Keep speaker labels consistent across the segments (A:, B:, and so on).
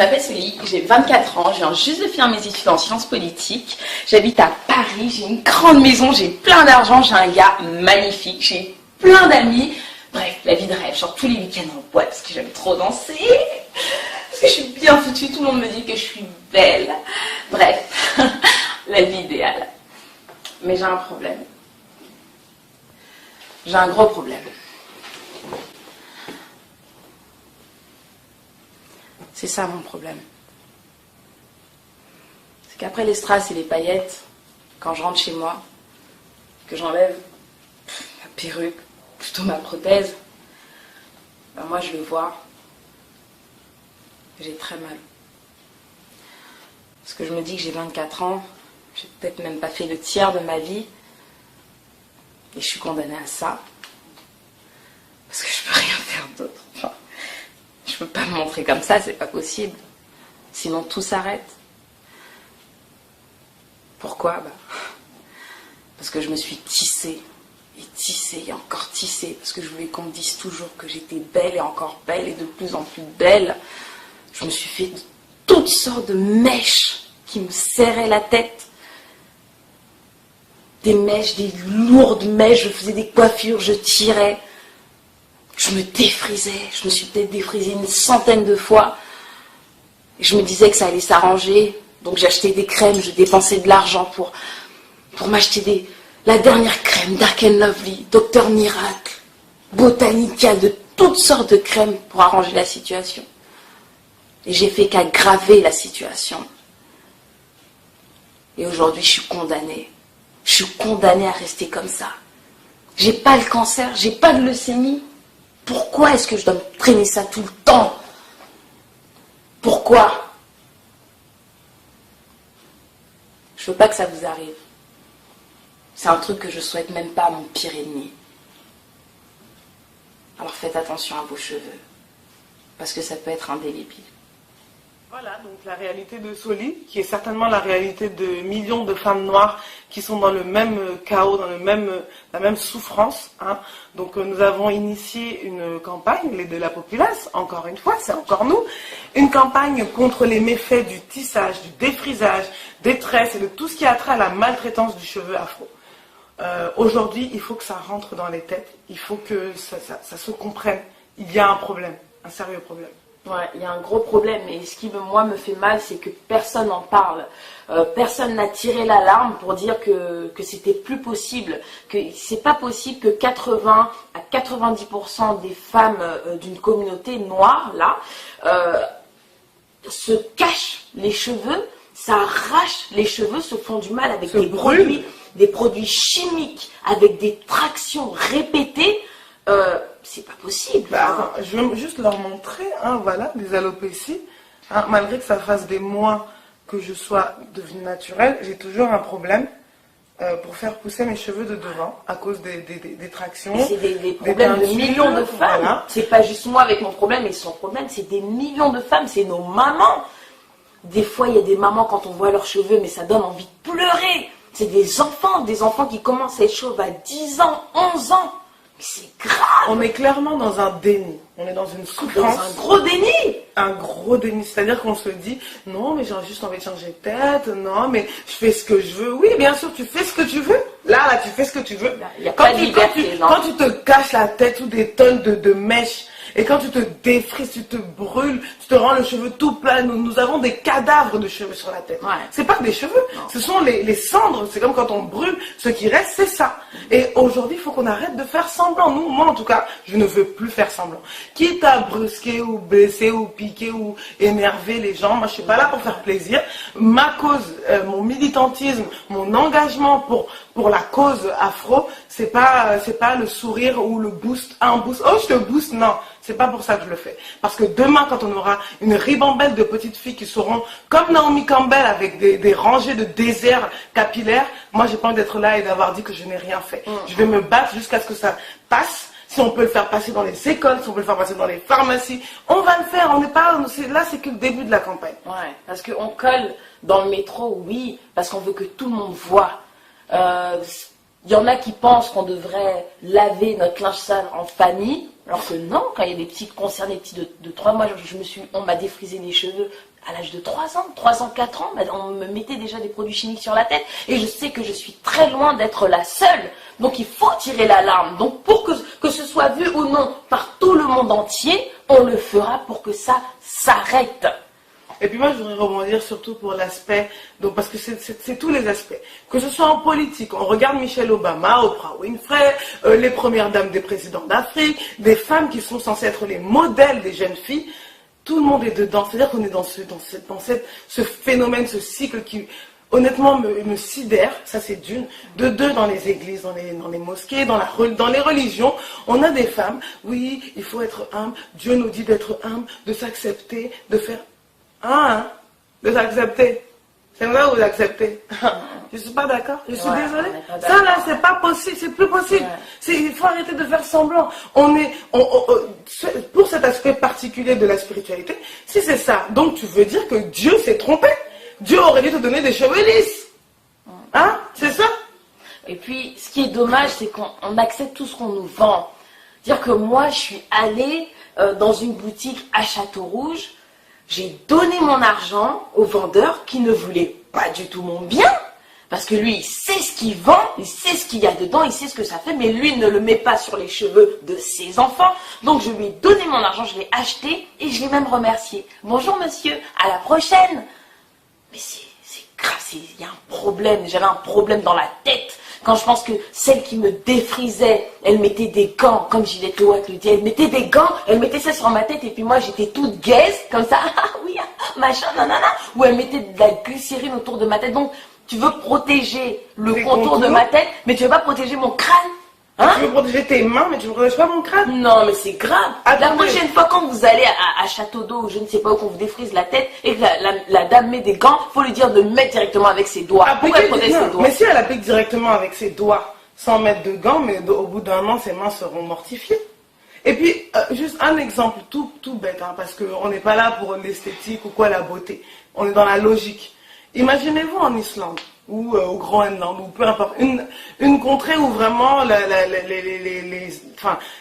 A: m'appelle Soli, j'ai 24 ans, je viens juste de finir mes études en sciences politiques. J'habite à Paris, j'ai une grande maison, j'ai plein d'argent, j'ai un gars magnifique, j'ai plein d'amis. Bref, la vie de rêve, genre tous les week-ends en boîte parce que j'aime trop danser. Parce que je suis bien foutue, tout le monde me dit que je suis belle. Bref, la vie idéale. Mais j'ai un problème. J'ai un gros problème. C'est ça mon problème. C'est qu'après les strass et les paillettes, quand je rentre chez moi, que j'enlève ma perruque, plutôt ma prothèse, ben moi je le vois, j'ai très mal. Parce que je me dis que j'ai 24 ans, j'ai peut-être même pas fait le tiers de ma vie, et je suis condamnée à ça, parce que je peux rien faire d'autre. Enfin, je peux pas me montrer comme ça, c'est pas possible. Sinon tout s'arrête. Pourquoi? Parce que je me suis tissée, et tissée, et encore tissée, parce que je voulais qu'on me dise toujours que j'étais belle, et encore belle, et de plus en plus belle. Je me suis fait toutes sortes de mèches qui me serraient la tête. Des mèches, des lourdes mèches, je faisais des coiffures, je tirais. Je me défrisais, je me suis peut-être défrisée une centaine de fois. Et je me disais que ça allait s'arranger. Donc j'achetais des crèmes, je dépensais de l'argent pour m'acheter la dernière crème, Dark and Lovely, Docteur Miracle, Botanica, de toutes sortes de crèmes pour arranger la situation. Et j'ai fait qu'aggraver la situation. Et aujourd'hui, je suis condamnée. Je suis condamnée à rester comme ça. J'ai pas le cancer, j'ai pas de leucémie. Pourquoi est-ce que je dois me traîner ça tout le temps? Pourquoi? Je veux pas que ça vous arrive. C'est un truc que je souhaite même pas à mon pire ennemi. Alors faites attention à vos cheveux. Parce que ça peut être indélébile.
B: Voilà, donc la réalité de Soli, qui est certainement la réalité de millions de femmes noires qui sont dans le même chaos, dans la même souffrance. Hein. Donc nous avons initié une campagne, l'aide de la populace, encore une fois, c'est encore nous, une campagne contre les méfaits du tissage, du défrisage, des tresses et de tout ce qui a trait à la maltraitance du cheveu afro. Aujourd'hui, il faut que ça rentre dans les têtes, il faut que ça se comprenne. Il y a un problème, un sérieux problème.
A: Ouais, il y a un gros problème, et ce qui moi me fait mal, c'est que personne n'en parle. Personne n'a tiré l'alarme pour dire que c'était plus possible, que c'est pas possible que 80 à 90% des femmes d'une communauté noire, là, se cachent les cheveux, s'arrachent les cheveux, se font du mal avec des produits chimiques, avec des tractions répétées. C'est pas possible.
B: Bah, je vais juste leur montrer, hein, voilà, les alopécies. Hein, malgré que ça fasse des mois que je sois devenue naturelle, j'ai toujours un problème pour faire pousser mes cheveux de devant à cause des tractions.
A: C'est des problèmes de millions de femmes. Voilà. C'est pas juste moi avec mon problème et son problème, c'est des millions de femmes, c'est nos mamans. Des fois, il y a des mamans, quand on voit leurs cheveux, mais ça donne envie de pleurer. C'est des enfants qui commencent à être chauves à 10 ans, 11 ans. C'est grave.
B: On est clairement dans un déni. On est dans une souffrance.
A: Dans un gros déni.
B: Un gros déni. C'est-à-dire qu'on se dit, non, mais j'ai juste envie de changer de tête. Non, mais je fais ce que je veux. Oui, bien sûr, tu fais ce que tu veux. Là, tu fais ce que tu veux.
A: Il n'y a pas de liberté, non.
B: Quand tu te caches la tête ou des tonnes de mèches, et quand tu te défrises, tu te brûles, tu te rends le cheveu tout plat. Nous avons des cadavres de cheveux sur la tête. Ouais. C'est pas que des cheveux, non. Ce sont les cendres. C'est comme quand on brûle, ce qui reste, c'est ça. Et aujourd'hui, il faut qu'on arrête de faire semblant. Moi, en tout cas, je ne veux plus faire semblant. Quitte à brusquer ou blesser ou piquer ou énerver les gens, moi, je suis pas là pour faire plaisir. Ma cause, mon militantisme, mon engagement pour la cause afro, c'est pas le sourire ou le boost, un boost. Oh, je te booste, non. C'est pas pour ça que je le fais. Parce que demain, quand on aura une ribambelle de petites filles qui seront comme Naomi Campbell avec des rangées de déserts capillaires, moi, j'ai pas envie d'être là et d'avoir dit que je n'ai rien fait. Je vais me battre jusqu'à ce que ça passe. Si on peut le faire passer dans les écoles, si on peut le faire passer dans les pharmacies, on va le faire. On n'est pas là, c'est que le début de la campagne.
A: Ouais, parce qu'on colle dans le métro, oui, parce qu'on veut que tout le monde voit. Il y en a qui pensent qu'on devrait laver notre linge sale en famille, alors que non, quand il y a des petites concernées, des petits de 3 mois, on m'a défrisé les cheveux à l'âge de 3 ans, 3 ans, 4 ans, on me mettait déjà des produits chimiques sur la tête. Et je sais que je suis très loin d'être la seule. Donc il faut tirer l'alarme. Donc pour que ce soit vu ou non par tout le monde entier, on le fera pour que ça s'arrête.
B: Et puis moi, je voudrais rebondir surtout pour l'aspect, donc parce que c'est tous les aspects. Que ce soit en politique, on regarde Michelle Obama, Oprah Winfrey, les premières dames des présidents d'Afrique, des femmes qui sont censées être les modèles des jeunes filles. Tout le monde est dedans. C'est-à-dire qu'on est dans ce phénomène, ce cycle qui, honnêtement, me sidère. Ça, c'est d'une. De deux, dans les églises, dans les mosquées, dans les religions, on a des femmes. Oui, il faut être humble. Dieu nous dit d'être humble, de s'accepter, de faire... de s'accepter. C'est vrai ou vous acceptez? Je suis pas d'accord. Je suis désolée. Ça là, c'est pas possible. C'est plus possible. Il faut arrêter de faire semblant. Pour cet aspect particulier de la spiritualité, si c'est ça, donc tu veux dire que Dieu s'est trompé. Dieu aurait dû te donner des cheveux lisses. Hein? C'est ça?
A: Et puis, ce qui est dommage, c'est qu'on accepte tout ce qu'on nous vend. Dire que moi, je suis allée dans une boutique à Château-Rouge. J'ai donné mon argent au vendeur qui ne voulait pas du tout mon bien. Parce que lui, il sait ce qu'il vend, il sait ce qu'il y a dedans, il sait ce que ça fait, mais lui ne le met pas sur les cheveux de ses enfants. Donc je lui ai donné mon argent, je l'ai acheté et je l'ai même remercié. Bonjour monsieur, à la prochaine. Mais c'est grave, il y a un problème, j'avais un problème dans la tête. Quand je pense que celle qui me défrisait, elle mettait des gants, comme Gillette Lewack le dit, elle mettait des gants, elle mettait ça sur ma tête et puis moi j'étais toute gaise, comme ça, ah oui, machin, nanana, ou elle mettait de la glycérine autour de ma tête. Donc tu veux protéger le contour de ma tête, mais tu veux pas protéger mon crâne. Hein?
B: Tu veux protéger tes mains, mais tu ne protèges pas mon crâne.
A: Non, mais c'est grave. La prochaine fois, quand vous allez à Château d'Eau, je ne sais pas où, qu'on vous défrise la tête et que la dame met des gants, il faut lui dire de mettre directement avec ses doigts. Pour elle protège ses doigts.
B: Mais si elle applique directement avec ses doigts, sans mettre de gants, mais au bout d'un an, ses mains seront mortifiées. Et puis, juste un exemple tout bête, hein, parce qu'on n'est pas là pour l'esthétique ou quoi, la beauté. On est dans la logique. Imaginez-vous en Islande, ou au Groenland, ou peu importe, une contrée où vraiment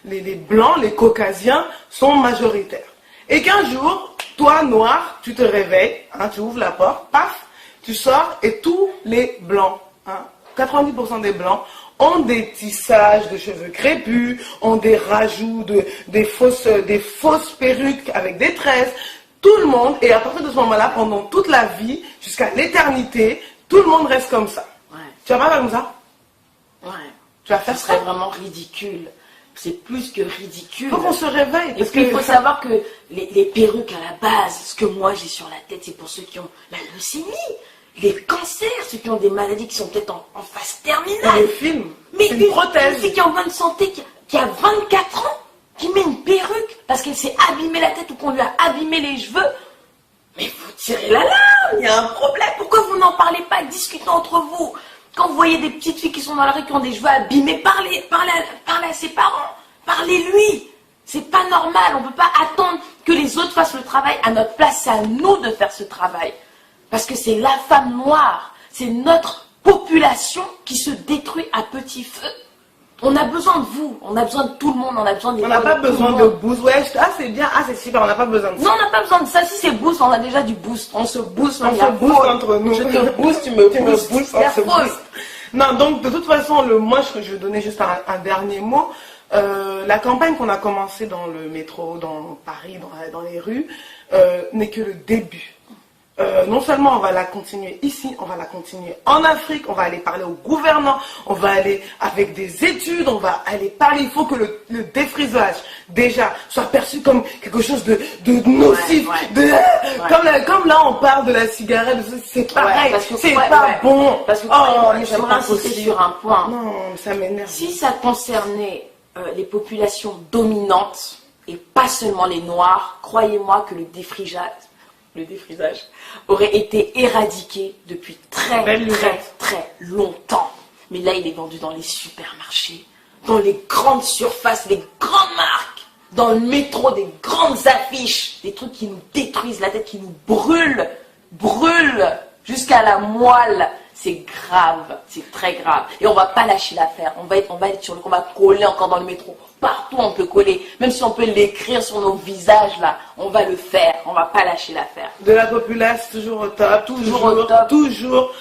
B: les Blancs, les Caucasiens sont majoritaires. Et qu'un jour, toi, noir, tu te réveilles, hein, tu ouvres la porte, paf, tu sors, et tous les Blancs, hein, 90% des Blancs, ont des tissages de cheveux crépus, ont des rajouts, des fausses perruques avec des tresses. Tout le monde, et à partir de ce moment-là, pendant toute la vie, jusqu'à l'éternité, tout le monde reste comme ça.
A: Ouais.
B: Tu vas pas faire comme ça?
A: Ouais.
B: Tu vas faire
A: ça? Ce serait vraiment ridicule. C'est plus que ridicule.
B: Il faut qu'on se réveille.
A: Parce qu'il faut savoir que les perruques à la base, ce que moi j'ai sur la tête, c'est pour ceux qui ont la leucémie, les cancers, ceux qui ont des maladies qui sont peut-être en phase terminale.
B: Le film.
A: Mais
B: une prothèse.
A: Une fille qui est en bonne santé, qui a 24 ans, qui met une perruque parce qu'elle s'est abîmée la tête ou qu'on lui a abîmé les cheveux. Mais vous tirez la larme, il y a un problème. Pourquoi vous n'en parlez pas? Discutez entre vous. Quand vous voyez des petites filles qui sont dans la rue qui ont des cheveux abîmés, parlez à ses parents. Parlez-lui. C'est pas normal. On ne peut pas attendre que les autres fassent le travail à notre place. C'est à nous de faire ce travail. Parce que c'est la femme noire. C'est notre population qui se détruit à petit feu. On a besoin de vous, on a besoin de tout le monde, on a besoin de...
B: On n'a pas besoin de boost. Ouais, c'est bien, c'est super, on n'a pas besoin de ça.
A: Non, on n'a pas besoin de ça. Si c'est boost, on a déjà du boost. On se booste,
B: entre nous.
A: Je te booste, tu me boostes.
B: C'est fausse. Non, donc de toute façon, je vais donner juste un dernier mot. La campagne qu'on a commencée dans le métro, dans Paris, dans les rues, n'est que le début. Non seulement on va la continuer ici, on va la continuer en Afrique, on va aller parler aux gouvernants, on va aller avec des études, on va aller parler. Il faut que le défrisage, déjà, soit perçu comme quelque chose de nocif. Comme là on parle de la cigarette, c'est pareil, c'est pas bon.
A: Parce que j'aimerais insister sur un point.
B: Non, ça m'énerve.
A: Si ça concernait les populations dominantes, et pas seulement les Noirs, croyez-moi que le défrisage aurait été éradiqué depuis très longtemps. Mais là, il est vendu dans les supermarchés, dans les grandes surfaces, les grandes marques, dans le métro, des grandes affiches, des trucs qui nous détruisent la tête, qui nous brûlent jusqu'à la moelle. c'est grave, c'est très grave. Et on va pas lâcher l'affaire. On va être sur on va coller encore dans le métro. Partout on peut coller. Même si on peut l'écrire sur nos visages là, on va le faire. On va pas lâcher l'affaire.
B: De la populace, toujours au top. Toujours au top. Toujours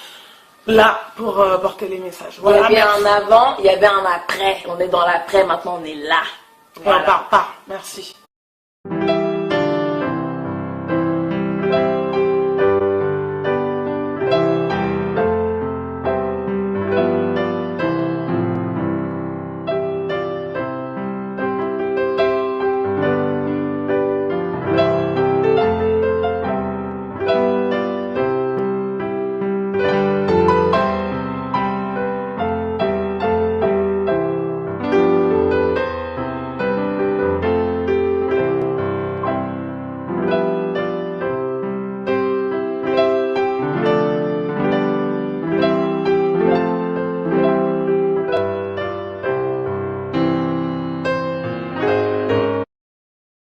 B: là pour porter les messages.
A: Voilà, il y avait un avant, il y avait un après. On est dans l'après, maintenant on est là.
B: Voilà. On part pas. Merci.